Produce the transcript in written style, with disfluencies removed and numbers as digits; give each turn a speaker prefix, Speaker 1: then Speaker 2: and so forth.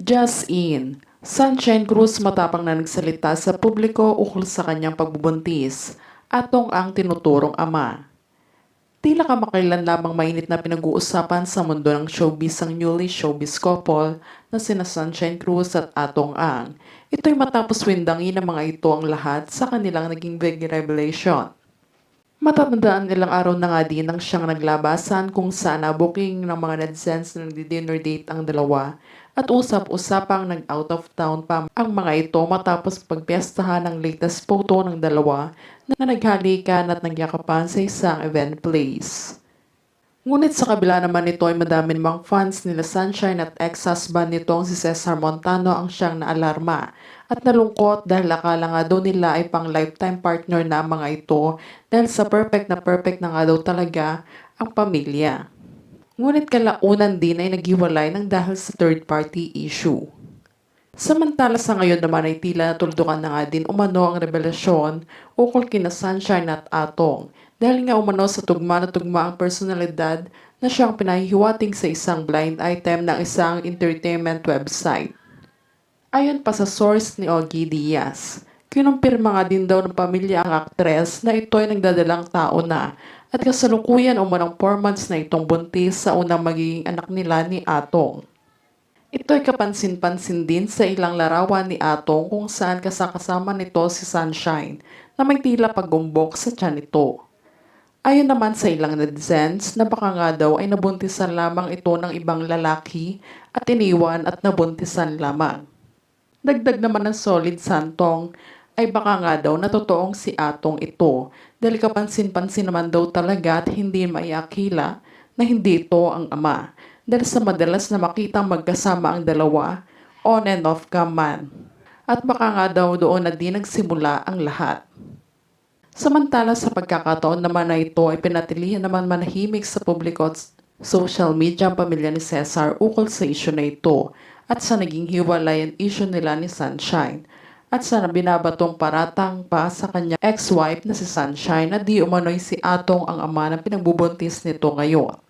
Speaker 1: Just in, Sunshine Cruz matapang na nagsalita sa publiko ukol sa kanyang pagbubuntis, atong ang tinuturong ama. Tila kamakailan lamang mainit na pinag-uusapan sa mundo ng showbiz ang newly showbiz couple na sina Sunshine Cruz at Atong Ang. Ito'y matapos windangin ng mga ito ang lahat sa kanilang naging big revelation. Matatandaan ilang araw na nga din nang siyang naglabasan kung saan booking ng mga netizens na nagdi-dinner date ang dalawa at usap-usapang nag-out of town pa ang mga ito matapos pagpiestahan ng latest photo ng dalawa na naghalikan at nagyakapan sa isang event place. Ngunit sa kabila naman nito ay madami namang fans nila Sunshine at ex-husband nitong si Cesar Montano ang siyang naalarma at nalungkot dahil akala nga daw nila ay pang lifetime partner na ang mga ito dahil sa perfect na nga daw talaga ang pamilya. Ngunit kalaunan din ay naghiwalay ng dahil sa third party issue. Samantala sa ngayon naman ay tila natuldukan na nga din umano ang revelasyon ukol kina Sunshine at Atong dahil nga umano sa tugma na tugma ang personalidad na siyang pinahihiwating sa isang blind item ng isang entertainment website. Ayon pa sa source ni Ogie Diaz, kinumpirma nga din daw ng pamilya ang aktres na ito ay nagdadalang tao na at kasalukuyan umanong 4 months na itong buntis sa unang magiging anak nila ni Atong. Ito'y kapansin-pansin din sa ilang larawan ni Atong kung saan kasama nito si Sunshine na may tila paggumbok sa tiyan nito. Ayon naman sa ilang netizens na baka nga daw ay nabuntisan lamang ito ng ibang lalaki at iniwan at nabuntisan lamang. Dagdag naman ng solid santong ay baka nga daw na totoong si Atong ito dahil kapansin-pansin naman daw talaga at hindi maiakila na hindi ito ang ama dahil sa madalas na makitang magkasama ang dalawa on and off cam man. At baka nga daw doon na din nagsimula ang lahat. Samantala sa pagkakataon naman na ito ay pinatilihan naman manahimik sa publiko at social media ang pamilya ni Cesar ukol sa isyu na ito at sa naging hiwalayan issue nila ni Sunshine at sa binabatong paratang pa sa kanya ex-wife na si Sunshine na di umano'y si Atong ang ama na pinagbubuntis nito ngayon.